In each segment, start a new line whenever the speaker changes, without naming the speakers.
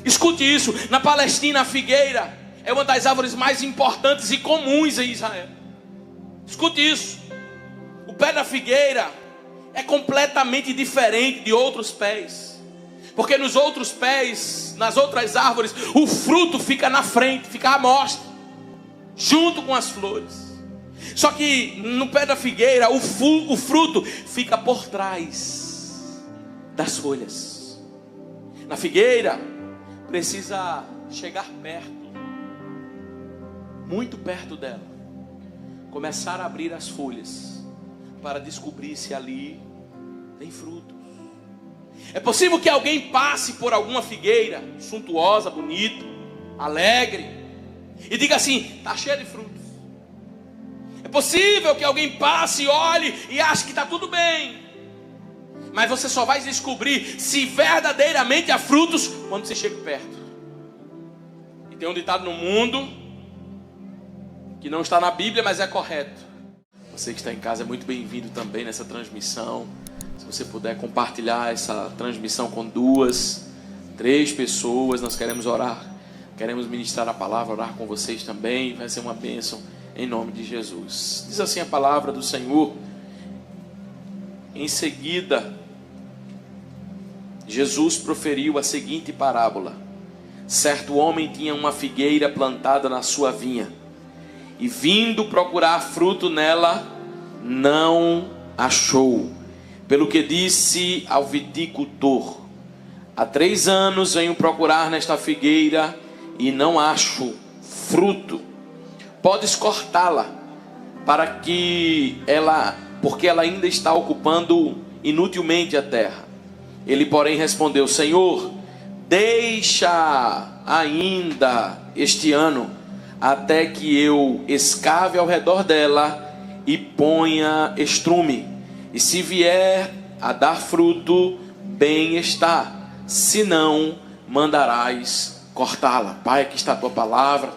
Escute isso, na Palestina a figueira é uma das árvores mais importantes e comuns em Israel. Escute isso, o pé da figueira é completamente diferente de outros pés, porque nos outros pés, nas outras árvores, o fruto fica na frente, fica à mostra, junto com as flores. Só que no pé da figueira o fruto fica por trás das folhas. Na figueira precisa chegar perto, muito perto dela, começar a abrir as folhas para descobrir se ali tem frutos. É possível que alguém passe por alguma figueira suntuosa, bonita, alegre, e diga assim: está cheia de frutos. É possível que alguém passe, olhe e ache que está tudo bem, mas você só vai descobrir se verdadeiramente há frutos quando você chega perto. E tem um ditado no mundo que não está na Bíblia, mas é correto. Você que está em casa é muito bem-vindo também nessa transmissão. Se você puder compartilhar essa transmissão com 2, 3 pessoas, nós queremos orar, queremos ministrar a palavra, orar com vocês também. Vai ser uma bênção em nome de Jesus. Diz assim a palavra do Senhor. Em seguida, Jesus proferiu a seguinte parábola: certo homem tinha uma figueira plantada na sua vinha, e vindo procurar fruto nela, não achou. Pelo que disse ao viticultor: há 3 anos venho procurar nesta figueira e não acho fruto. Podes cortá-la, porque ela ainda está ocupando inutilmente a terra. Ele, porém, respondeu: Senhor, deixa ainda este ano, até que eu escave ao redor dela e ponha estrume. E se vier a dar fruto, bem está. Se não, mandarás cortá-la. Pai, aqui está a tua palavra.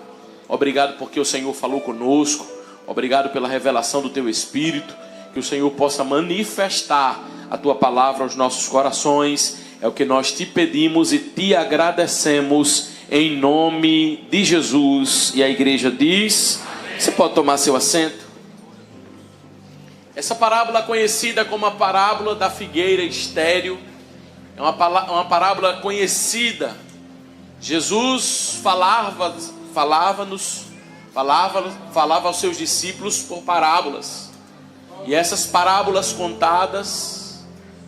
Obrigado porque o Senhor falou conosco. Obrigado pela revelação do teu Espírito. Que o Senhor possa manifestar a tua palavra aos nossos corações. É o que nós te pedimos e te agradecemos em nome de Jesus. E a igreja diz: você pode tomar seu assento. Essa parábola é conhecida como a parábola da figueira estéril. É uma parábola conhecida. Jesus falava aos seus discípulos por parábolas. E essas parábolas contadas,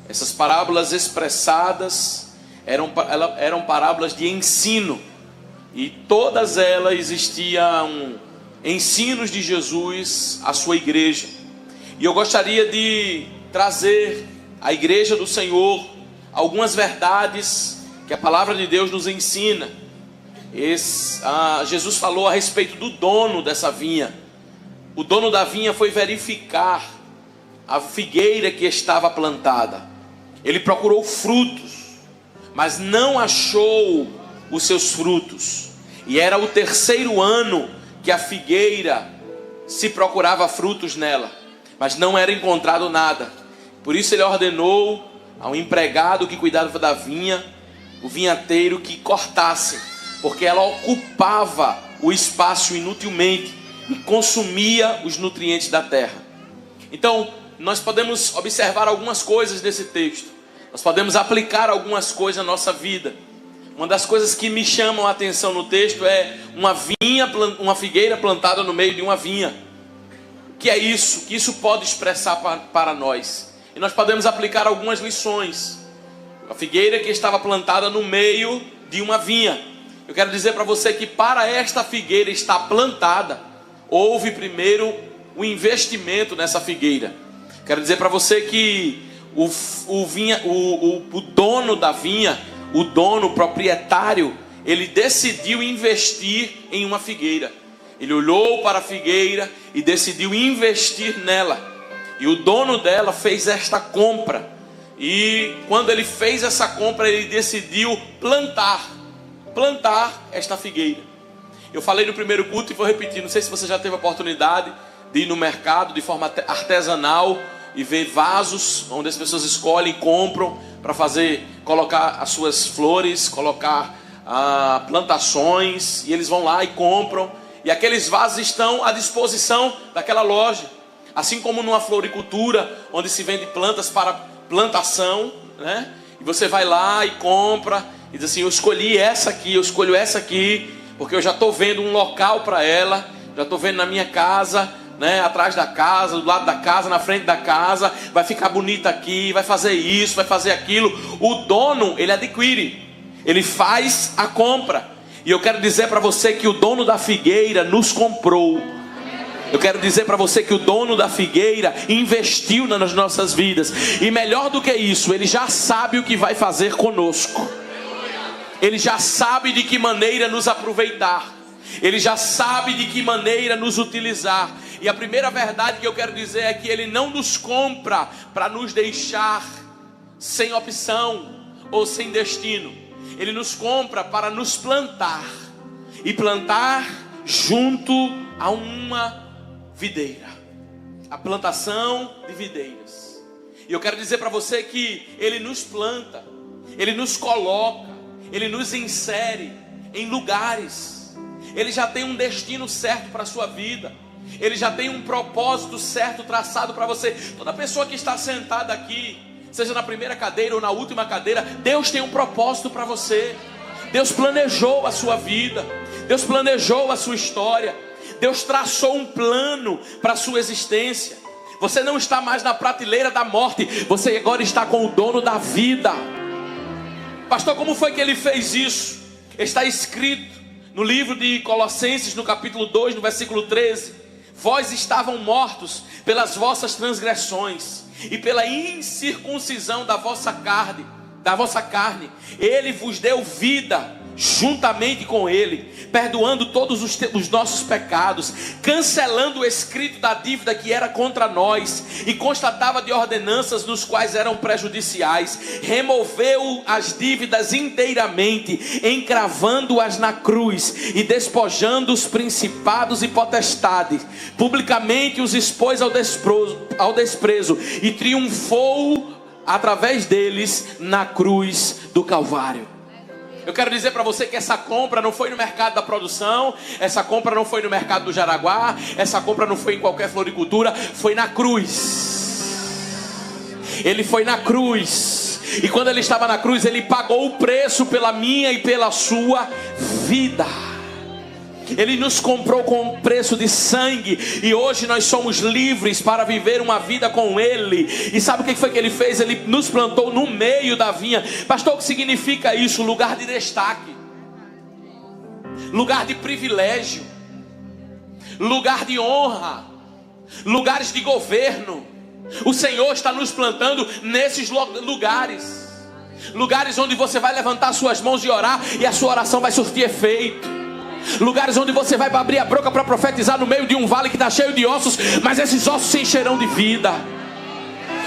essas parábolas expressadas, eram parábolas de ensino. E todas elas existiam ensinos de Jesus à sua igreja. E eu gostaria de trazer à igreja do Senhor algumas verdades que a palavra de Deus nos ensina. Jesus falou a respeito do dono dessa vinha. O dono da vinha foi verificar a figueira que estava plantada. Ele procurou frutos, mas não achou os seus frutos. E era o 3º ano que a figueira se procurava frutos nela, mas não era encontrado nada. Por isso ele ordenou ao empregado que cuidava da vinha, o vinhateiro, que cortasse, porque ela ocupava o espaço inutilmente e consumia os nutrientes da terra. Então, nós podemos observar algumas coisas desse texto. Nós podemos aplicar algumas coisas na nossa vida. Uma das coisas que me chamam a atenção no texto é uma figueira plantada no meio de uma vinha. O que é isso? O que isso pode expressar para nós? E nós podemos aplicar algumas lições. A figueira que estava plantada no meio de uma vinha. Eu quero dizer para você que para esta figueira estar plantada, houve primeiro o investimento nessa figueira. Quero dizer para você que o dono da vinha, o dono, o proprietário, ele decidiu investir em uma figueira. Ele olhou para a figueira e decidiu investir nela. E o dono dela fez esta compra. E quando ele fez essa compra, ele decidiu plantar esta figueira. Eu falei no primeiro culto e vou repetir. Não sei se você já teve a oportunidade de ir no mercado de forma artesanal e ver vasos onde as pessoas escolhem e compram para colocar as suas flores, colocar plantações, e eles vão lá e compram, e aqueles vasos estão à disposição daquela loja. Assim como numa floricultura, onde se vende plantas para plantação, né? E você vai lá e compra, e diz assim: eu escolhi essa aqui, eu escolho essa aqui, porque eu já estou vendo um local para ela, já estou vendo na minha casa, né? Atrás da casa, do lado da casa, na frente da casa, vai ficar bonita aqui, vai fazer isso, vai fazer aquilo. O dono, ele adquire, ele faz a compra. E eu quero dizer para você que o dono da figueira nos comprou. Eu quero dizer para você que o dono da figueira investiu nas nossas vidas. E melhor do que isso, ele já sabe o que vai fazer conosco. Ele já sabe de que maneira nos aproveitar. Ele já sabe de que maneira nos utilizar. E a primeira verdade que eu quero dizer é que ele não nos compra para nos deixar sem opção ou sem destino. Ele nos compra para nos plantar. E plantar junto a uma videira. A plantação de videiras. E eu quero dizer para você que ele nos planta, ele nos coloca, ele nos insere em lugares. Ele já tem um destino certo para a sua vida. Ele já tem um propósito certo traçado para você. Toda pessoa que está sentada aqui, seja na primeira cadeira ou na última cadeira, Deus tem um propósito para você. Deus planejou a sua vida. Deus planejou a sua história. Deus traçou um plano para a sua existência. Você não está mais na prateleira da morte. Você agora está com o dono da vida. Pastor, como foi que ele fez isso? Está escrito no livro de Colossenses, no capítulo 2, no versículo 13. Vós estavam mortos pelas vossas transgressões e pela incircuncisão da vossa carne. Ele vos deu vida juntamente com ele, perdoando todos os nossos pecados, cancelando o escrito da dívida que era contra nós e constatava de ordenanças nos quais eram prejudiciais. Removeu as dívidas inteiramente, encravando-as na cruz e despojando os principados e potestades, publicamente os expôs ao desprezo e triunfou através deles na cruz do Calvário. Eu quero dizer para você que essa compra não foi no mercado da produção, essa compra não foi no mercado do Jaraguá, essa compra não foi em qualquer floricultura, foi na cruz. Ele foi na cruz. E quando ele estava na cruz, ele pagou o preço pela minha e pela sua vida. Ele nos comprou com um preço de sangue. E hoje nós somos livres para viver uma vida com ele. E sabe o que foi que ele fez? Ele nos plantou no meio da vinha. Pastor, o que significa isso? Lugar de destaque, lugar de privilégio, lugar de honra, lugares de governo. O Senhor está nos plantando nesses lugares. Lugares onde você vai levantar suas mãos e orar, e a sua oração vai surtir efeito. Lugares onde você vai abrir a boca para profetizar no meio de um vale que está cheio de ossos, mas esses ossos se encherão de vida.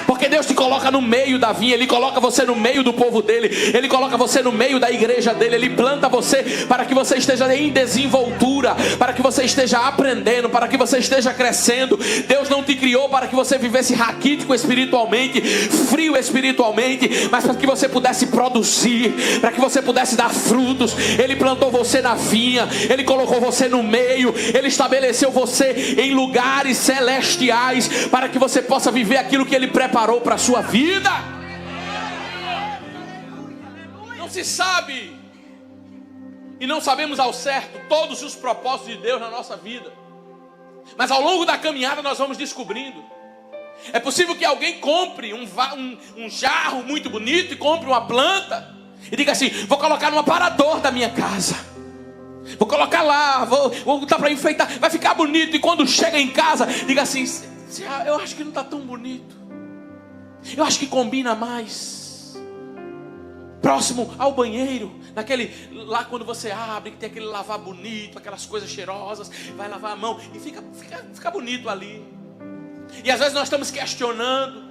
Porque Deus te coloca no meio da vinha. Ele coloca você no meio do povo dele. Ele coloca você no meio da igreja dele. Ele planta você para que você esteja em desenvoltura, para que você esteja aprendendo, para que você esteja crescendo. Deus não te criou para que você vivesse raquítico espiritualmente, frio espiritualmente, mas para que você pudesse produzir, para que você pudesse dar frutos. Ele plantou você na vinha. Ele colocou você no meio. Ele estabeleceu você em lugares celestiais para que você possa viver aquilo que ele preparou para a sua vida. Não se sabe e não sabemos ao certo todos os propósitos de Deus na nossa vida, mas ao longo da caminhada nós vamos descobrindo. É possível que alguém compre um jarro muito bonito e compre uma planta e diga assim: vou colocar no aparador da minha casa, vou colocar lá, vou botar para enfeitar, vai ficar bonito. E quando chega em casa, diga assim: eu acho que não está tão bonito, eu acho que combina mais próximo ao banheiro, naquele lá quando você abre, que tem aquele lavar bonito, aquelas coisas cheirosas, vai lavar a mão e fica bonito ali. E às vezes nós estamos questionando,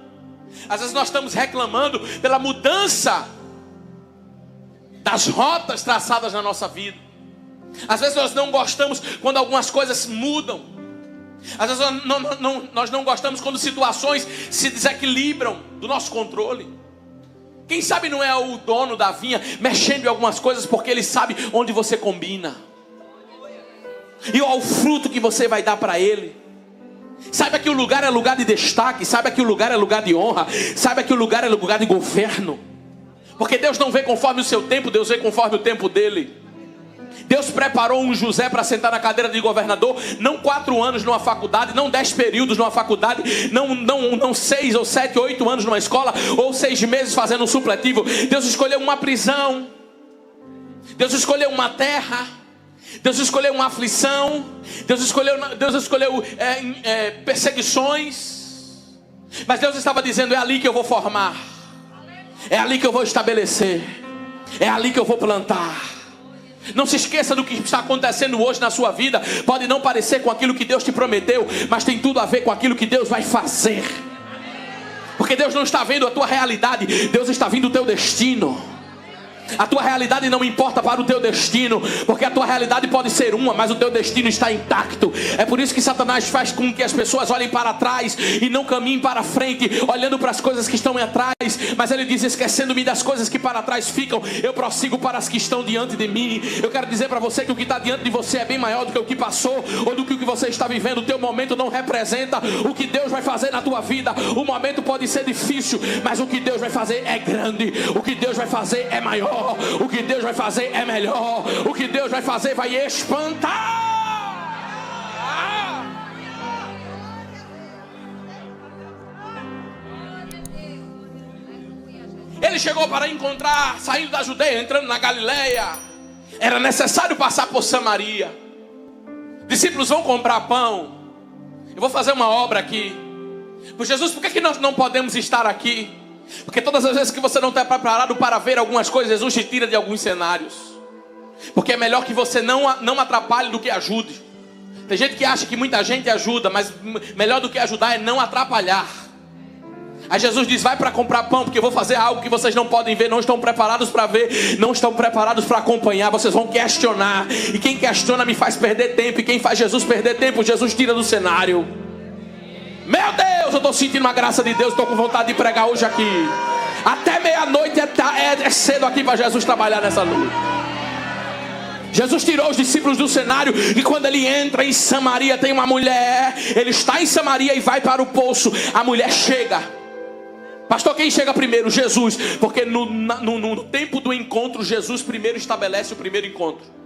às vezes nós estamos reclamando pela mudança das rotas traçadas na nossa vida. Às vezes nós não gostamos quando algumas coisas mudam. Às vezes nós não gostamos quando situações se desequilibram do nosso controle. Quem sabe não é o dono da vinha mexendo em algumas coisas porque ele sabe onde você combina. E ao fruto que você vai dar para ele. Saiba que o lugar é lugar de destaque. Saiba que o lugar é lugar de honra. Saiba que o lugar é lugar de governo. Porque Deus não vê conforme o seu tempo, Deus vê conforme o tempo dele. Deus preparou um José para sentar na cadeira de governador, não 4 anos numa faculdade, não 10 períodos numa faculdade, não 6 ou 7, 8 anos numa escola, ou 6 meses fazendo um supletivo. Deus escolheu uma prisão, Deus escolheu uma terra, Deus escolheu uma aflição, Deus escolheu perseguições. Mas Deus estava dizendo: é ali que eu vou formar, é ali que eu vou estabelecer, é ali que eu vou plantar. Não se esqueça do que está acontecendo hoje na sua vida. Pode não parecer com aquilo que Deus te prometeu, mas tem tudo a ver com aquilo que Deus vai fazer. Porque Deus não está vendo a tua realidade, Deus está vendo o teu destino. A tua realidade não importa para o teu destino, porque a tua realidade pode ser uma, mas o teu destino está intacto. É por isso que Satanás faz com que as pessoas olhem para trás e não caminhem para frente, olhando para as coisas que estão atrás. Mas ele diz: esquecendo-me das coisas que para trás ficam, eu prossigo para as que estão diante de mim. Eu quero dizer para você que o que está diante de você é bem maior do que o que passou, ou do que o que você está vivendo. O teu momento não representa o que Deus vai fazer na tua vida. O momento pode ser difícil, mas o que Deus vai fazer é grande. O que Deus vai fazer é maior. O que Deus vai fazer é melhor. O que Deus vai fazer vai espantar. Ele chegou para encontrar, saindo da Judeia, entrando na Galileia. Era necessário passar por Samaria. Discípulos vão comprar pão. Eu vou fazer uma obra aqui. Por Jesus, por que nós não podemos estar aqui? Porque todas as vezes que você não está preparado para ver algumas coisas, Jesus te tira de alguns cenários. Porque é melhor que você não atrapalhe do que ajude. Tem gente que acha que muita gente ajuda, mas melhor do que ajudar é não atrapalhar. Aí Jesus diz: vai para comprar pão, porque eu vou fazer algo que vocês não podem ver, não estão preparados para ver, não estão preparados para acompanhar. Vocês vão questionar, e quem questiona me faz perder tempo, e quem faz Jesus perder tempo, Jesus tira do cenário. Meu Deus, eu estou sentindo uma graça de Deus. Estou com vontade de pregar hoje aqui. Até meia-noite é cedo aqui para Jesus trabalhar nessa noite. Jesus tirou os discípulos do cenário. E quando ele entra em Samaria, tem uma mulher. Ele está em Samaria e vai para o poço. A mulher chega. Pastor, quem chega primeiro? Jesus. Porque no tempo do encontro, Jesus primeiro estabelece o primeiro encontro.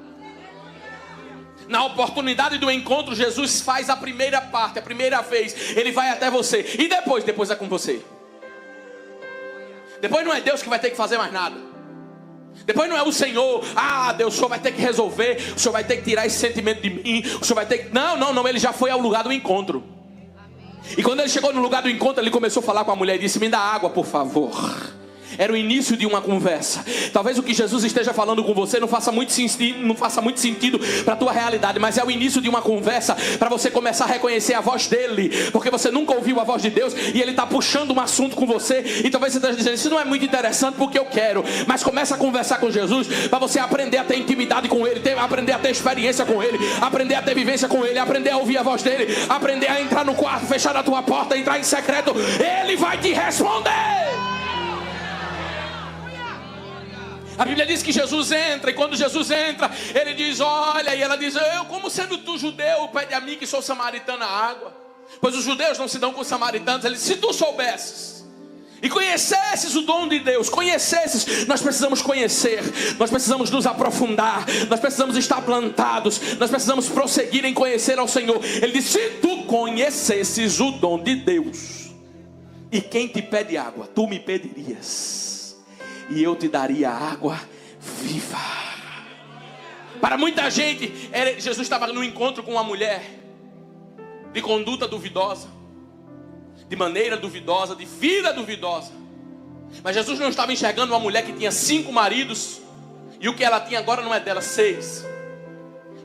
Na oportunidade do encontro, Jesus faz a primeira parte, a primeira vez. Ele vai até você. E depois é com você. Depois não é Deus que vai ter que fazer mais nada. Depois não é o Senhor: Deus, o Senhor vai ter que resolver, o Senhor vai ter que tirar esse sentimento de mim, o Senhor vai ter que... Não, ele já foi ao lugar do encontro. E quando ele chegou no lugar do encontro, ele começou a falar com a mulher e disse: me dá água, por favor. Era o início de uma conversa. Talvez o que Jesus esteja falando com você não faça muito sentido para a tua realidade, mas é o início de uma conversa para você começar a reconhecer a voz dele, porque você nunca ouviu a voz de Deus e ele está puxando um assunto com você. E talvez você esteja dizendo: isso não é muito interessante porque eu quero. Mas começa a conversar com Jesus para você aprender a ter intimidade com ele, aprender a ter experiência com ele, aprender a ter vivência com ele, aprender a ouvir a voz dele, aprender a entrar no quarto, fechar a tua porta, entrar em secreto. Ele vai te responder. A Bíblia diz que Jesus entra, e quando Jesus entra, ele diz: olha, e ela diz: eu, como sendo tu judeu, pede a mim que sou samaritana água? Pois os judeus não se dão com os samaritanos. Ele diz: se tu soubesses e conhecesses o dom de Deus, nós precisamos conhecer, nós precisamos nos aprofundar, nós precisamos estar plantados, nós precisamos prosseguir em conhecer ao Senhor. Ele diz: se tu conhecesses o dom de Deus, e quem te pede água, tu me pedirias, e eu te daria água viva. Para muita gente, Jesus estava no encontro com uma mulher de conduta duvidosa, de maneira duvidosa, de vida duvidosa. Mas Jesus não estava enxergando uma mulher que tinha 5 maridos, e o que ela tinha agora não é dela, 6.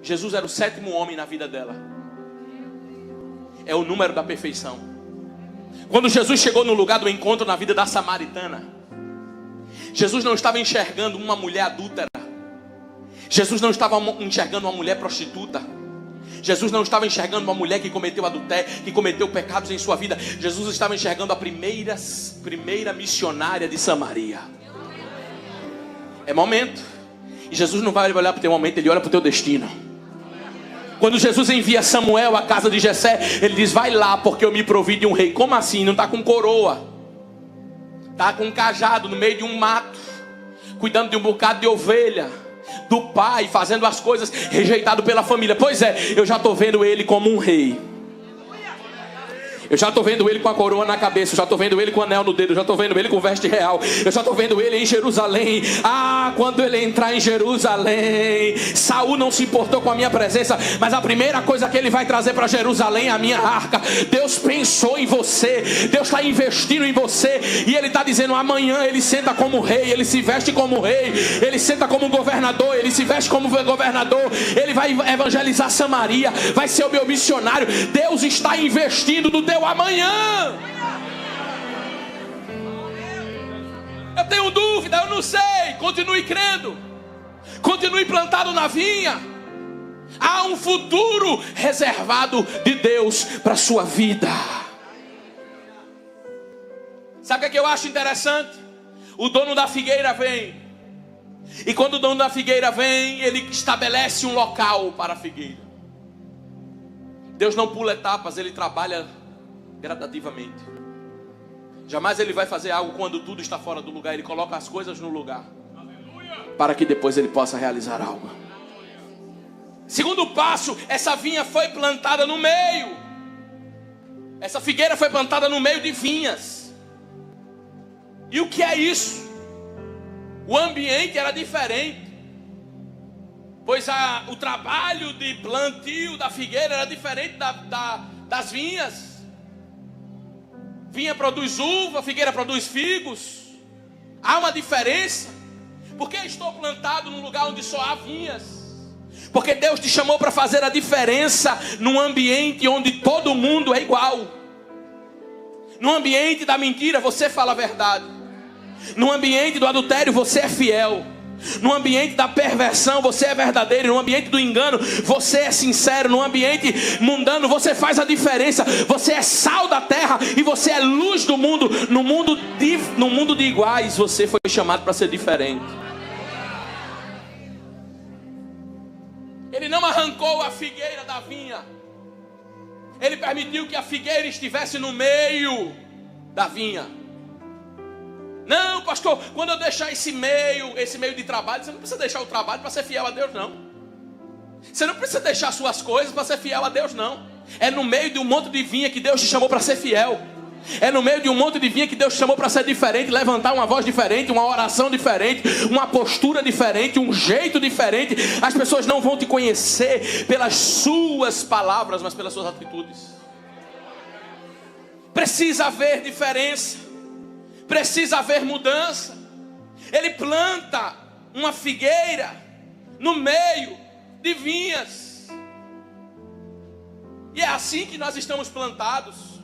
Jesus era o 7º homem na vida dela. É o número da perfeição. Quando Jesus chegou no lugar do encontro na vida da samaritana, Jesus não estava enxergando uma mulher adúltera. Jesus não estava enxergando uma mulher prostituta. Jesus não estava enxergando uma mulher que cometeu adultério, que cometeu pecados em sua vida. Jesus estava enxergando a primeira missionária de Samaria. É momento. E Jesus não vai olhar para o teu momento, Ele olha para o teu destino. Quando Jesus envia Samuel à casa de Jessé, ele diz: vai lá, porque eu me provi de um rei. Como assim? Não está com coroa, está com um cajado no meio de um mato, cuidando de um bocado de ovelha do pai, fazendo as coisas, rejeitado pela família. Pois é, eu já estou vendo ele como um rei. Eu já estou vendo ele com a coroa na cabeça. Eu já estou vendo ele com o anel no dedo. Eu já estou vendo ele com veste real. Eu já estou vendo ele em Jerusalém. Ah, quando ele entrar em Jerusalém, Saul não se importou com a minha presença, mas a primeira coisa que ele vai trazer para Jerusalém é a minha arca. Deus pensou em você. Deus está investindo em você. E ele está dizendo: amanhã ele senta como rei. Ele se veste como rei. Ele senta como governador. Ele se veste como governador. Ele vai evangelizar Samaria. Vai ser o meu missionário. Deus está investindo no teu amanhã. Eu tenho dúvida, eu não sei. Continue crendo, continue plantado na vinha. Há um futuro reservado de Deus para a sua vida. Sabe o que eu acho interessante? O dono da figueira vem, e quando o dono da figueira vem, ele estabelece um local para a figueira. Deus não pula etapas, Ele trabalha gradativamente. Jamais Ele vai fazer algo quando tudo está fora do lugar. Ele coloca as coisas no lugar, para que depois Ele possa realizar algo. Segundo passo, essa vinha foi plantada no meio. Essa figueira foi plantada no meio de vinhas. E o que é isso? O ambiente era diferente, pois o trabalho de plantio da figueira era diferente das vinhas. Vinha produz uva, figueira produz figos. Há uma diferença. Por que estou plantado num lugar onde só há vinhas? Porque Deus te chamou para fazer a diferença num ambiente onde todo mundo é igual. No ambiente da mentira você fala a verdade. No ambiente do adultério você é fiel. No ambiente da perversão você é verdadeiro. No ambiente do engano você é sincero. No ambiente mundano você faz a diferença. Você é sal da terra e você é luz do mundo. No mundo de iguais você foi chamado para ser diferente. Ele não arrancou a figueira da vinha. Ele permitiu que a figueira estivesse no meio da vinha. Não, pastor, quando eu deixar esse meio de trabalho, você não precisa deixar o trabalho para ser fiel a Deus, não. Você não precisa deixar suas coisas para ser fiel a Deus, não. É no meio de um monte de vinha que Deus te chamou para ser fiel. É no meio de um monte de vinha que Deus te chamou para ser diferente, levantar uma voz diferente, uma oração diferente, uma postura diferente, um jeito diferente. As pessoas não vão te conhecer pelas suas palavras, mas pelas suas atitudes. Precisa haver diferença. Precisa haver mudança. Ele planta uma figueira no meio de vinhas. E é assim que nós estamos plantados.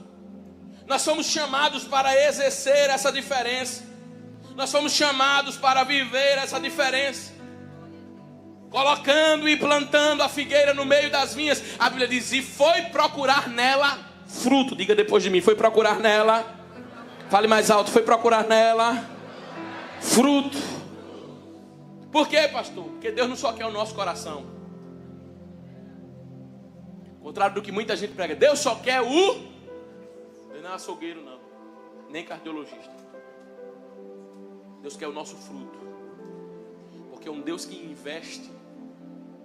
Nós somos chamados para exercer essa diferença. Nós somos chamados para viver essa diferença. Colocando e plantando a figueira no meio das vinhas. A Bíblia diz: e foi procurar nela fruto. Diga depois de mim: foi procurar nela. Fale mais alto: foi procurar nela fruto. Por quê, pastor? Porque Deus não só quer o nosso coração. Ao contrário do que muita gente prega, Deus só quer Ele não é açougueiro, não, nem cardiologista. Deus quer o nosso fruto. Porque um Deus que investe,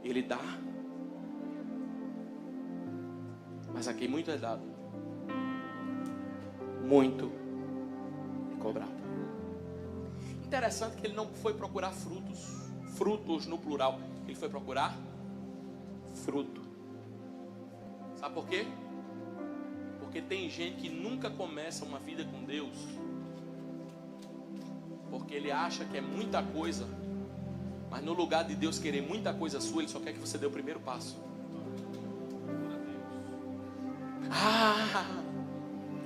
Ele dá. Mas a quem muito é dado, muito cobrado. Interessante que ele não foi procurar frutos no plural. Ele foi procurar fruto. Sabe por quê? Porque tem gente que nunca começa uma vida com Deus, porque ele acha que é muita coisa, mas no lugar de Deus querer muita coisa sua, Ele só quer que você dê o primeiro passo.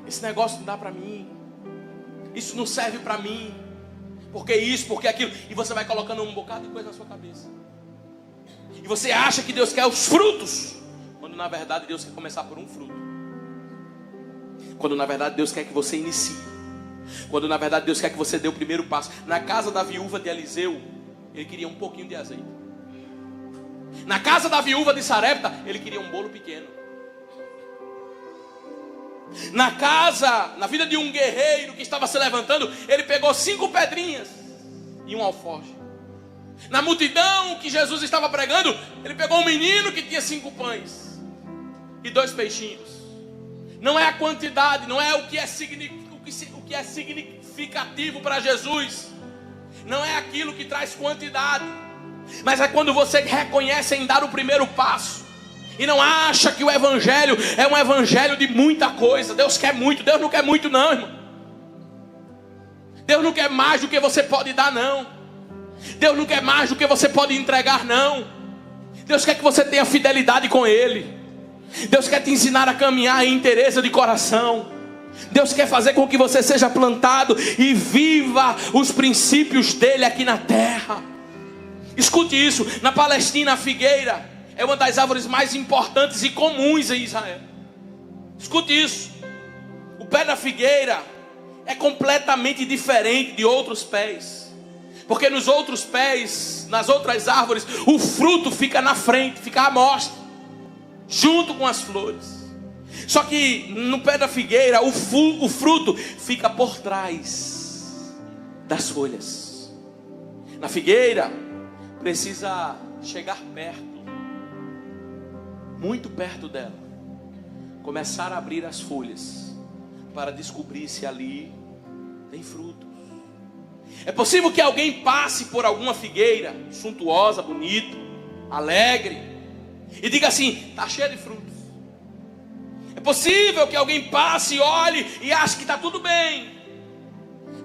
Esse negócio não dá para mim, isso não serve para mim, porque isso, porque aquilo, e você vai colocando um bocado de coisa na sua cabeça, e você acha que Deus quer os frutos, quando na verdade Deus quer começar por um fruto, quando na verdade Deus quer que você inicie, quando na verdade Deus quer que você dê o primeiro passo. Na casa da viúva de Eliseu, ele queria um pouquinho de azeite. Na casa da viúva de Sarepta, ele queria um bolo pequeno. Na vida de um guerreiro que estava se levantando, ele pegou 5 pedrinhas e um alforje. Na multidão que Jesus estava pregando, ele pegou um menino que tinha 5 pães e 2 peixinhos. Não é a quantidade, não é o que é significativo para Jesus. Não é aquilo que traz quantidade, mas é quando você reconhece em dar o primeiro passo e não acha que o evangelho é um evangelho de muita coisa. Deus quer muito. Deus não quer muito não, irmão. Deus não quer mais do que você pode dar, não. Deus não quer mais do que você pode entregar, não. Deus quer que você tenha fidelidade com Ele. Deus quer te ensinar a caminhar em inteireza de coração. Deus quer fazer com que você seja plantado e viva os princípios dele aqui na terra. Escute isso, na Palestina a figueira é uma das árvores mais importantes e comuns em Israel. Escute isso, o pé da figueira é completamente diferente de outros pés. Porque nos outros pés, nas outras árvores, o fruto fica na frente, fica à mostra, junto com as flores. Só que no pé da figueira, o fruto fica por trás das folhas. Na figueira, precisa chegar perto, muito perto dela, começar a abrir as folhas, para descobrir se ali tem frutos. É possível que alguém passe por alguma figueira, suntuosa, bonita, alegre, e diga assim: está cheia de frutos. É possível que alguém passe, olhe e ache que está tudo bem.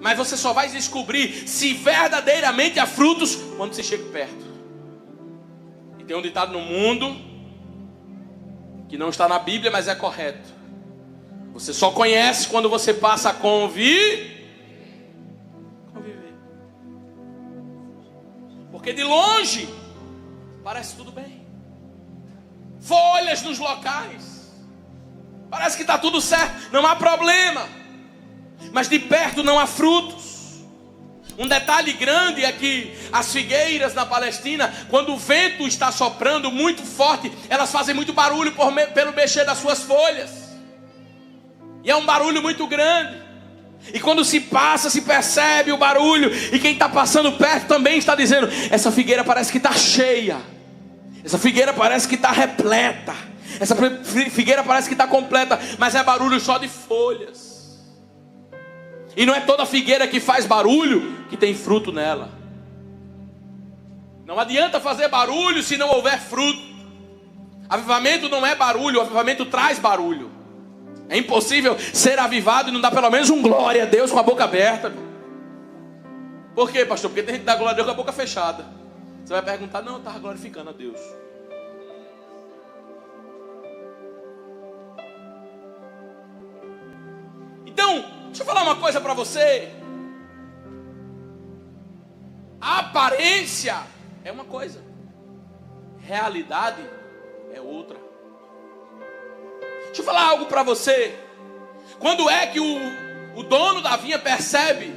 Mas você só vai descobrir se verdadeiramente há frutos quando você chega perto. E tem um ditado no mundo que não está na Bíblia, mas é correto: você só conhece quando você passa a conviver. Porque de longe parece tudo bem. Folhas nos locais, parece que está tudo certo, não há problema. Mas de perto não há frutos. Um detalhe grande é que as figueiras na Palestina, quando o vento está soprando muito forte, elas fazem muito barulho pelo mexer das suas folhas. E é um barulho muito grande. E quando se passa, se percebe o barulho. E quem está passando perto também está dizendo: essa figueira parece que está cheia. Essa figueira parece que está repleta. Essa figueira parece que está completa. Mas é barulho só de folhas. E não é toda figueira que faz barulho que tem fruto nela. Não adianta fazer barulho se não houver fruto. Avivamento não é barulho, o avivamento traz barulho. É impossível ser avivado e não dar pelo menos um glória a Deus com a boca aberta. Por quê, pastor? Porque tem gente que dá glória a Deus com a boca fechada. Você vai perguntar: não, eu estava glorificando a Deus. Então, deixa eu falar uma coisa para você. A aparência é uma coisa, realidade é outra. Deixa eu falar algo para você. Quando é que o dono da vinha percebe?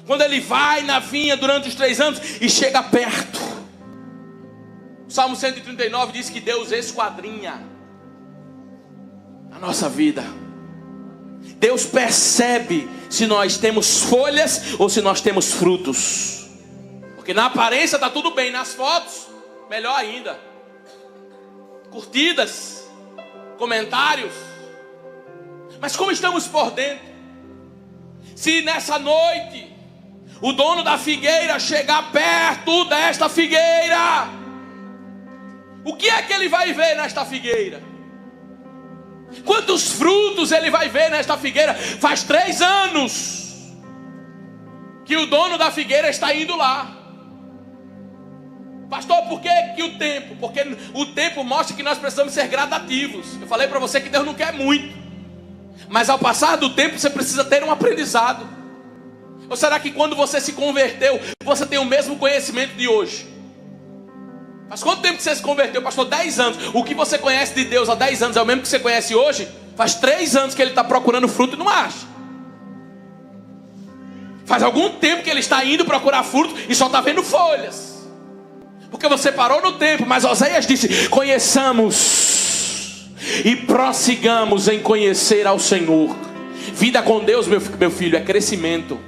Quando ele vai na vinha durante os 3 anos e chega perto. O Salmo 139 diz que Deus esquadrinha a nossa vida. Deus percebe se nós temos folhas ou se nós temos frutos. Porque na aparência está tudo bem, nas fotos melhor ainda. Curtidas, comentários. Mas como estamos por dentro? Se nessa noite o dono da figueira chegar perto desta figueira, o que é que ele vai ver nesta figueira? Quantos frutos ele vai ver nesta figueira? Faz 3 anos que o dono da figueira está indo lá. Pastor, por que o tempo? Porque o tempo mostra que nós precisamos ser gradativos. Eu falei para você que Deus não quer muito, mas ao passar do tempo você precisa ter um aprendizado. Ou será que quando você se converteu, você tem o mesmo conhecimento de hoje? Faz quanto tempo que você se converteu, pastor? 10 anos. O que você conhece de Deus há 10 anos é o mesmo que você conhece hoje? Faz 3 anos que ele está procurando fruto e não acha. Faz algum tempo que ele está indo procurar fruto e só está vendo folhas. Porque você parou no tempo. Mas Oséias disse: conheçamos e prossigamos em conhecer ao Senhor. Vida com Deus, meu filho, é crescimento.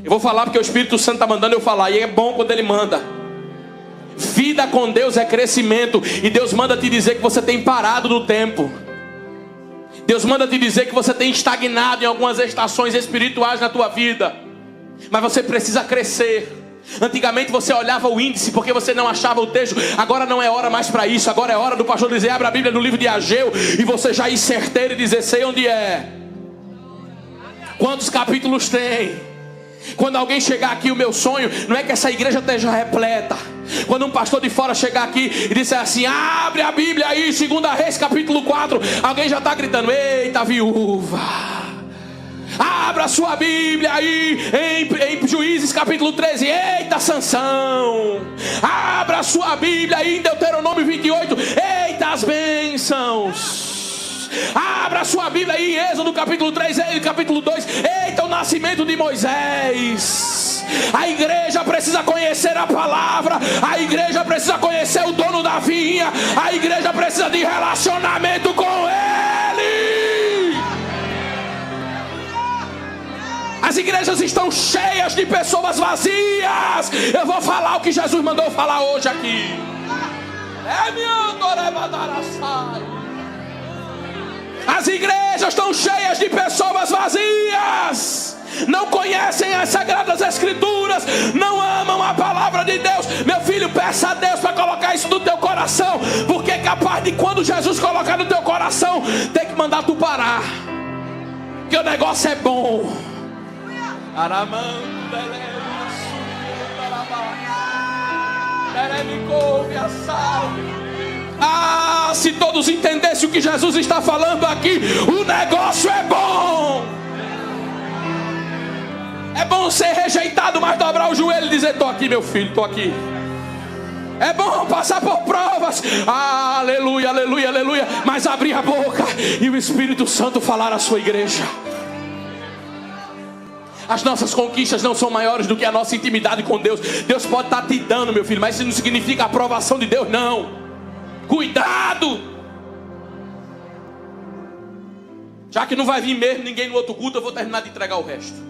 Eu vou falar porque o Espírito Santo está mandando eu falar. E é bom quando Ele manda. Vida com Deus é crescimento. E Deus manda te dizer que você tem parado no tempo. Deus manda te dizer que você tem estagnado em algumas estações espirituais na tua vida. Mas você precisa crescer. Antigamente você olhava o índice porque você não achava o texto. Agora não é hora mais para isso. Agora é hora do pastor dizer: abra a Bíblia no livro de Ageu, e você já ir certeiro e dizer: sei onde é, quantos capítulos tem. Quando alguém chegar aqui, o meu sonho não é que essa igreja esteja repleta. Quando um pastor de fora chegar aqui e disser assim: abre a Bíblia aí, 2 Reis capítulo 4, alguém já está gritando: eita viúva. Abra sua Bíblia aí em Juízes capítulo 13. Eita Sansão. Abra sua Bíblia aí em Deuteronômio 28. Eita as bênçãos. Abra sua Bíblia aí em Êxodo capítulo 3 e capítulo 2. Eita o nascimento de Moisés. A igreja precisa conhecer a palavra. A igreja precisa conhecer o dono da vinha. A igreja precisa de relacionamento com Ele. As igrejas estão cheias de pessoas vazias. Eu vou falar o que Jesus mandou falar hoje aqui. As igrejas estão cheias de pessoas vazias. Não conhecem as Sagradas Escrituras. Não amam a palavra de Deus. Meu filho, peça a Deus para colocar isso no teu coração. Porque é capaz de, quando Jesus colocar no teu coração, ter que mandar tu parar. Porque o negócio é bom. Ah, se todos entendessem o que Jesus está falando aqui, o negócio é bom. É bom ser rejeitado, mas dobrar o joelho e dizer: estou aqui, meu filho, estou aqui. É bom passar por provas, aleluia, aleluia, aleluia, mas abrir a boca e o Espírito Santo falar à sua igreja. As nossas conquistas não são maiores do que a nossa intimidade com Deus. Deus pode estar te dando, meu filho, mas isso não significa a aprovação de Deus, não. Cuidado. Já que não vai vir mesmo ninguém no outro culto, eu vou terminar de entregar o resto.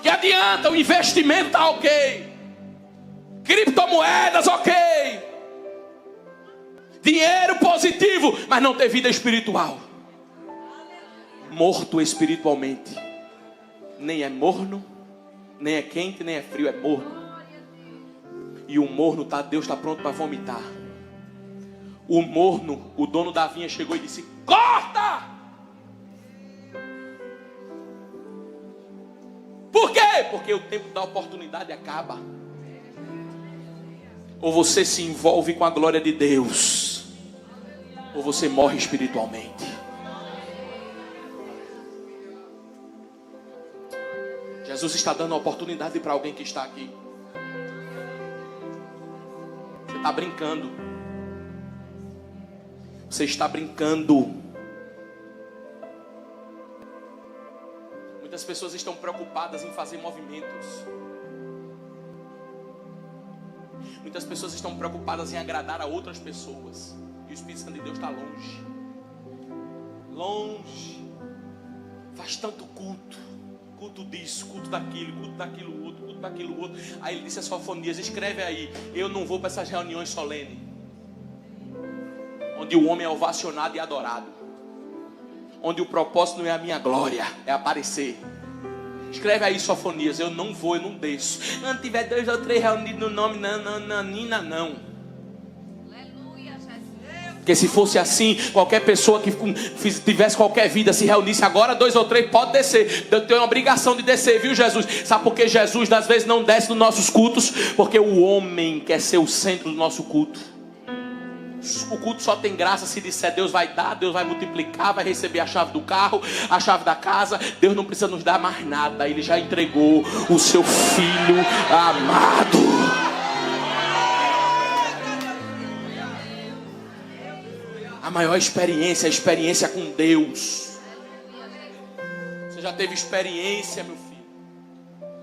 Que adianta? O investimento está ok. Criptomoedas, ok. Dinheiro positivo, mas não ter vida espiritual. Morto espiritualmente. Nem é morno, nem é quente, nem é frio, é morno. E o morno, Deus está pronto para vomitar. O morno, o dono da vinha chegou e disse: corta! Por quê? Porque o tempo da oportunidade acaba. Ou você se envolve com a glória de Deus, ou você morre espiritualmente. Jesus está dando a oportunidade para alguém que está aqui. Você está brincando. Você está brincando. Muitas pessoas estão preocupadas em fazer movimentos. Muitas pessoas estão preocupadas em agradar a outras pessoas. E o Espírito Santo de Deus está longe. Longe. Faz tanto culto. Culto disso, culto daquilo outro, culto daquilo outro. Aí ele disse a Sofonias: escreve aí: eu não vou para essas reuniões solenes, onde o homem é ovacionado e adorado, onde o propósito não é a minha glória, é aparecer. Escreve aí, Sofonias: eu não vou, eu não desço. Não tiver 2 ou 3 reunidos no nome, não. Porque se fosse assim, qualquer pessoa que tivesse qualquer vida, se reunisse agora 2 ou 3, pode descer. Eu tenho a obrigação de descer, viu, Jesus? Sabe por que Jesus às vezes não desce nos nossos cultos? Porque o homem quer ser o centro do nosso culto. O culto só tem graça se disser: Deus vai dar, Deus vai multiplicar, vai receber a chave do carro, a chave da casa. Deus não precisa nos dar mais nada. Ele já entregou o seu Filho amado. A maior experiência é a experiência com Deus. Você já teve experiência, meu filho?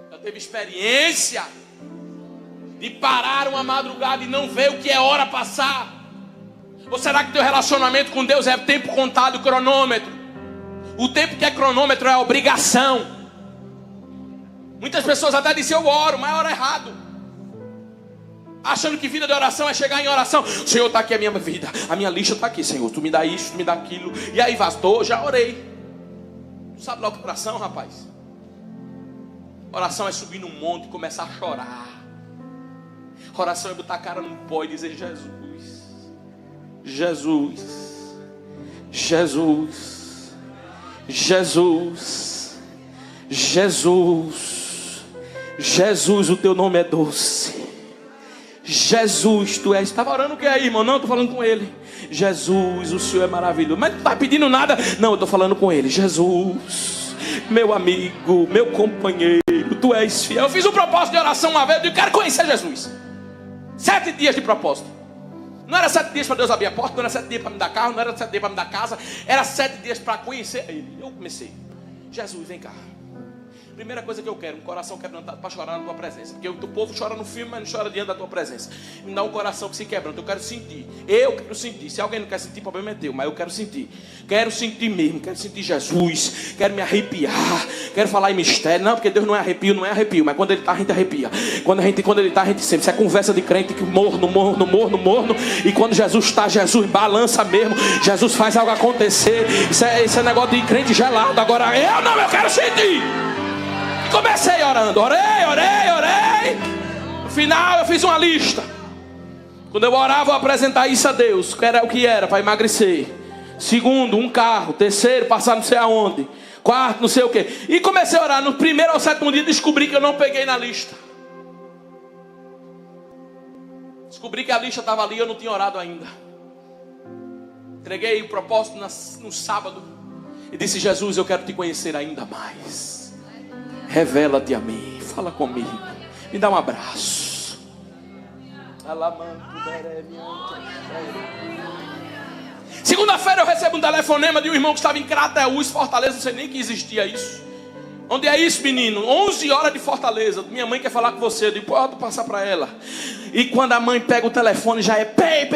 Já teve experiência de parar uma madrugada e não ver o que é hora passar? Ou será que teu relacionamento com Deus é tempo contado, cronômetro? O tempo que é cronômetro é obrigação. Muitas pessoas até dizem: eu oro, mas oro errado, achando que vida de oração é chegar em oração. Senhor, está aqui a minha vida, a minha lista está aqui, Senhor, tu me dá isso, tu me dá aquilo. E aí, pastor, já orei. Tu sabe lá o que é oração, rapaz? Oração é subir num monte e começar a chorar. Oração é botar a cara no pó e dizer: Jesus, Jesus, Jesus, Jesus, Jesus, Jesus, o teu nome é doce. Jesus, tu és. Estava orando o que aí, irmão? Não, estou falando com ele. Jesus, o Senhor é maravilhoso. Mas não está pedindo nada. Não, eu estou falando com ele. Jesus, meu amigo, meu companheiro, tu és fiel. Eu fiz um propósito de oração uma vez. Eu quero conhecer Jesus. 7 dias de propósito. Não era 7 dias para Deus abrir a porta. Não era 7 dias para me dar carro. Não era 7 dias para me dar casa. Era 7 dias para conhecer ele. Eu comecei: Jesus, vem cá. Primeira coisa que eu quero: um coração quebrantado para chorar na tua presença. Porque o povo chora no filme, mas não chora diante da tua presença. Me dá um coração que se quebranta. Eu quero sentir. Eu quero sentir. Se alguém não quer sentir, o problema é teu. Mas eu quero sentir. Quero sentir mesmo. Quero sentir Jesus. Quero me arrepiar. Quero falar em mistério. Não, porque Deus não é arrepio, não é arrepio. Mas quando Ele está, a gente arrepia. Quando Ele está, a gente sempre. Isso é conversa de crente que morno. E quando Jesus está, Jesus balança mesmo. Jesus faz algo acontecer. Isso é negócio de crente gelado. Agora eu quero sentir. Comecei orando, orei. No final eu fiz uma lista. Quando eu orava, eu vou apresentar isso a Deus. Que era o que era para emagrecer. Segundo, um carro. Terceiro, passar não sei aonde. Quarto, não sei o que. E comecei a orar. No primeiro ao 7º dia descobri que eu não peguei na lista. Descobri que a lista estava ali e eu não tinha orado ainda. Entreguei o propósito no sábado e disse: Jesus, eu quero te conhecer ainda mais. Revela-te a mim, fala comigo, me dá um abraço. Segunda-feira eu recebo um telefonema de um irmão que estava em Crateús, Fortaleza. Não sei nem que existia isso. Onde é isso, menino? 11 horas de Fortaleza. Minha mãe quer falar com você. Eu digo: pode passar para ela. E quando a mãe pega o telefone, já é pei,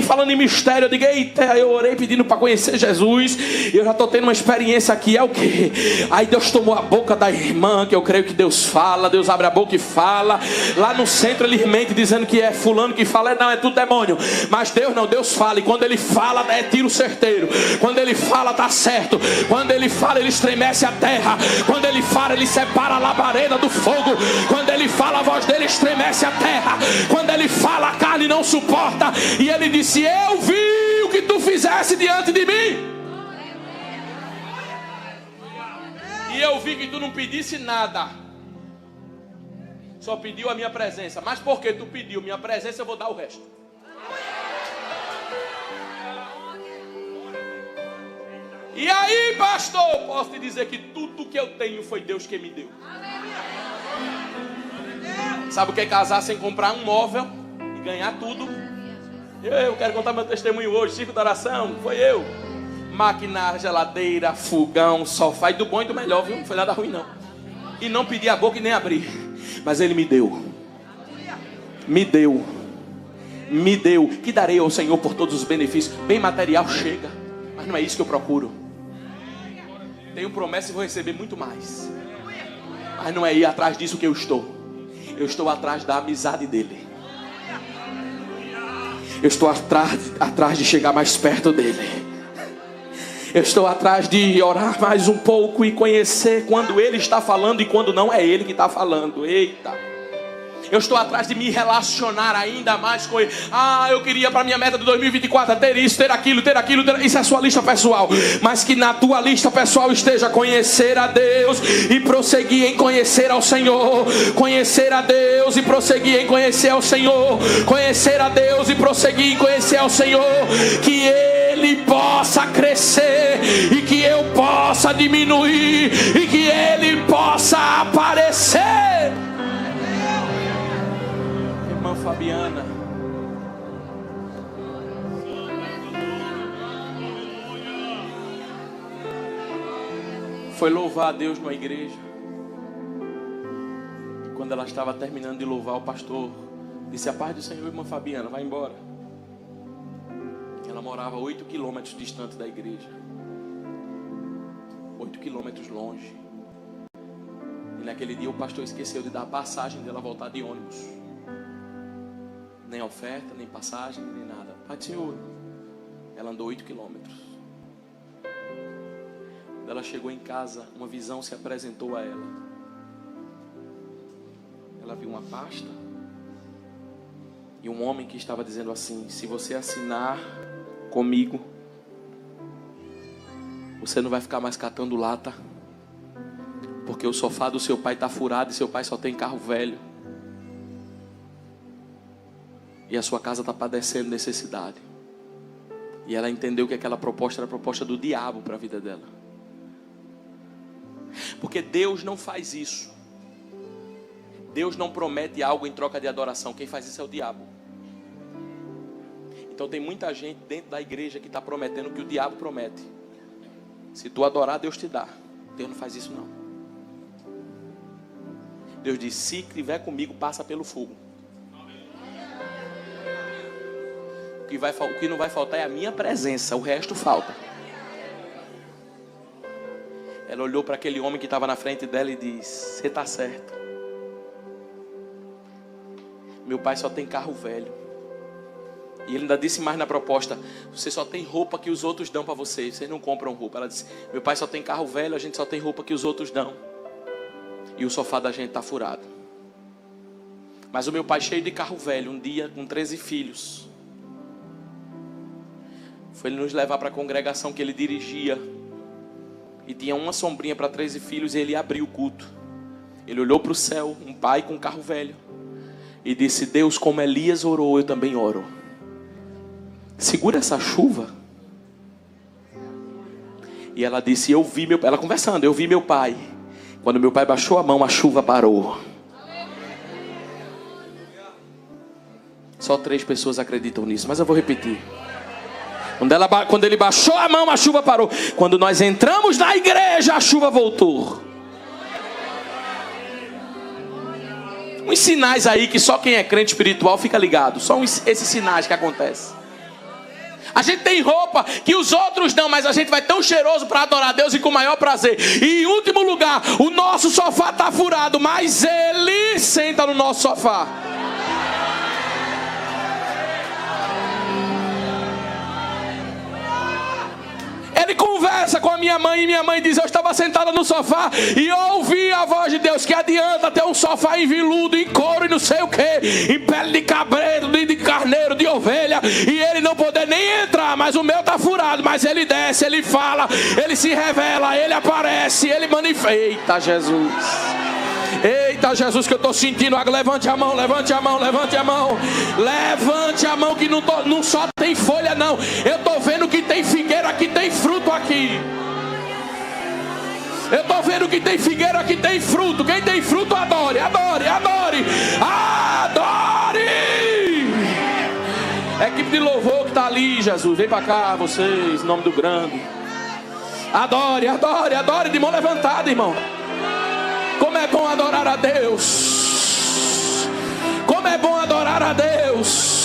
falando em mistério. Eu digo: eita, eu orei pedindo para conhecer Jesus. E eu já estou tendo uma experiência aqui. É o quê? Aí Deus tomou a boca da irmã, que eu creio que Deus fala. Deus abre a boca e fala. Lá no centro ele mente dizendo que é fulano que fala. Não, é tudo demônio. Mas Deus não, Deus fala. E quando Ele fala, é tiro certeiro. Quando Ele fala, está certo. Quando Ele fala, Ele estremece a terra. Quando Ele fala, Ele separa a labareda do fogo. Quando Ele fala, a voz dele estremece a terra. Quando Ele fala, a carne não suporta. E Ele disse: eu vi o que tu fizesse diante de mim. E eu vi que tu não pedisse nada. Só pediu a minha presença. Mas porque tu pediu minha presença, eu vou dar o resto. E aí, pastor, posso te dizer que tudo que eu tenho foi Deus que me deu. Sabe o que é casar sem comprar um móvel e ganhar tudo? Eu quero contar meu testemunho hoje. Circo da oração, foi eu. Máquina, geladeira, fogão, sofá. E do bom e do melhor, viu? Não foi nada ruim não. E não pedi a boca e nem abri. Mas Ele me deu. Me deu. Que darei ao Senhor por todos os benefícios. Bem material chega. Mas não é isso que eu procuro. Tenho promessa e vou receber muito mais. Mas não é ir atrás disso que eu estou. Eu estou atrás da amizade dEle. Eu estou atrás de chegar mais perto dEle. Eu estou atrás de orar mais um pouco e conhecer quando Ele está falando e quando não é Ele que está falando. Eita! Eu estou atrás de me relacionar ainda mais com Ele. Eu queria para minha meta de 2024 ter isso, ter aquilo. Isso é a sua lista pessoal. Mas que na tua lista pessoal esteja conhecer a Deus e prosseguir em conhecer ao Senhor. Conhecer a Deus e prosseguir em conhecer ao Senhor. Conhecer a Deus e prosseguir em conhecer ao Senhor. Que Ele possa crescer e que eu possa diminuir e que Ele possa aparecer. Fabiana, foi louvar a Deus numa igreja. E quando ela estava terminando de louvar, o pastor disse: a paz do Senhor, irmã Fabiana, vai embora. Ela morava 8 quilômetros distante da igreja. 8 quilômetros longe. E naquele dia o pastor esqueceu de dar a passagem dela voltar de ônibus. Nem oferta, nem passagem, nem nada. Pai do Senhor. Ela andou 8 quilômetros. Quando ela chegou em casa, uma visão se apresentou a ela. Ela viu uma pasta e um homem que estava dizendo assim: se você assinar comigo, você não vai ficar mais catando lata, porque o sofá do seu pai está furado e seu pai só tem carro velho, e a sua casa está padecendo necessidade. E ela entendeu que aquela proposta era a proposta do diabo para a vida dela. Porque Deus não faz isso. Deus não promete algo em troca de adoração. Quem faz isso é o diabo. Então tem muita gente dentro da igreja que está prometendo o que o diabo promete. Se tu adorar, Deus te dá. Deus não faz isso não. Deus diz: se estiver comigo, passa pelo fogo. O que não vai faltar é a minha presença. O resto falta. Ela olhou para aquele homem que estava na frente dela e disse: você está certo. Meu pai só tem carro velho. E ele ainda disse mais na proposta: você só tem roupa que os outros dão para você. Vocês não compram roupa. Ela disse: meu pai só tem carro velho, a gente só tem roupa que os outros dão. E o sofá da gente está furado. Mas o meu pai, cheio de carro velho, um dia com 13 filhos, foi ele nos levar para a congregação que ele dirigia. E tinha uma sombrinha para 13 filhos. E ele abriu o culto. Ele olhou para o céu, um pai com um carro velho, e disse: Deus, como Elias orou, eu também oro. Segura essa chuva. E ela disse: ela conversando, eu vi meu pai. Quando meu pai baixou a mão, a chuva parou. Só 3 pessoas acreditam nisso, mas eu vou repetir. Quando ele baixou a mão, a chuva parou. Quando nós entramos na igreja, a chuva voltou. Uns sinais aí que só quem é crente espiritual fica ligado. Só esses sinais que acontecem. A gente tem roupa que os outros não, mas a gente vai tão cheiroso para adorar a Deus e com o maior prazer. E em último lugar, o nosso sofá está furado, mas Ele senta no nosso sofá. Ele conversa com a minha mãe e minha mãe diz: eu estava sentada no sofá e eu ouvi a voz de Deus. Que adianta ter um sofá em veludo, em couro e não sei o que, em pele de cabreiro, de carneiro, de ovelha, e ele não poder nem entrar. Mas o meu está furado. Mas ele desce, ele fala, ele se revela, ele aparece, ele manifesta. Eita Jesus, eita Jesus, que eu estou sentindo. Levante a mão, levante a mão, levante a mão. Levante a mão, que não só tem folha não. Eu estou vendo que tem figueira, que tem fruto aqui. Eu estou vendo que tem figueira, que tem fruto. Quem tem fruto, adore, adore, adore, adore. Equipe de louvor que está ali, Jesus, vem para cá, vocês, em nome do grande. Adore, adore, adore, de mão levantada, irmão. Como é bom adorar a Deus. Como é bom adorar a Deus.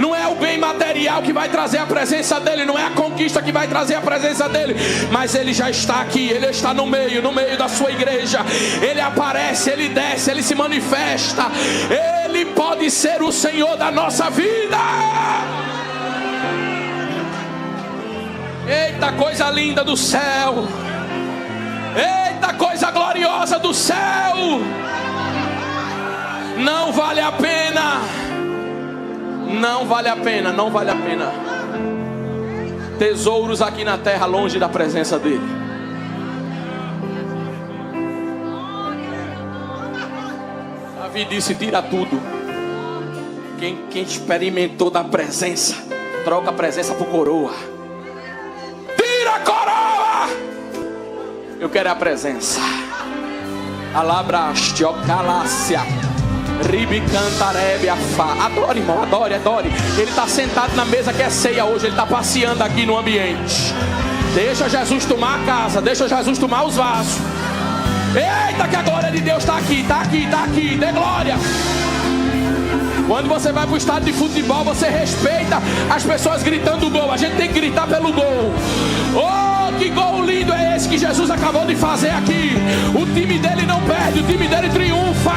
Não é o bem material que vai trazer a presença dele, não é a conquista que vai trazer a presença dele, mas ele já está aqui, ele está no meio da sua igreja. Ele aparece, ele desce, ele se manifesta. Ele pode ser o Senhor da nossa vida. Eita coisa linda do céu. Eita coisa gloriosa do céu. Não vale a pena. Não vale a pena, não vale a pena. Tesouros aqui na terra, longe da presença dele. Davi disse: tira tudo. Quem experimentou da presença, troca a presença por coroa. Tira a coroa. Eu quero a presença. Alabraste, ocalácia. Adore, irmão, adore, adore. Ele está sentado na mesa que é ceia hoje. Ele está passeando aqui no ambiente. Deixa Jesus tomar a casa, deixa Jesus tomar os vasos. Eita, que a glória de Deus está aqui, está aqui, está aqui. Dê glória. Quando você vai para o estádio de futebol, você respeita as pessoas gritando gol. A gente tem que gritar pelo gol. Oh, que gol lindo é esse que Jesus acabou de fazer aqui. O time dele não perde, o time dele triunfa.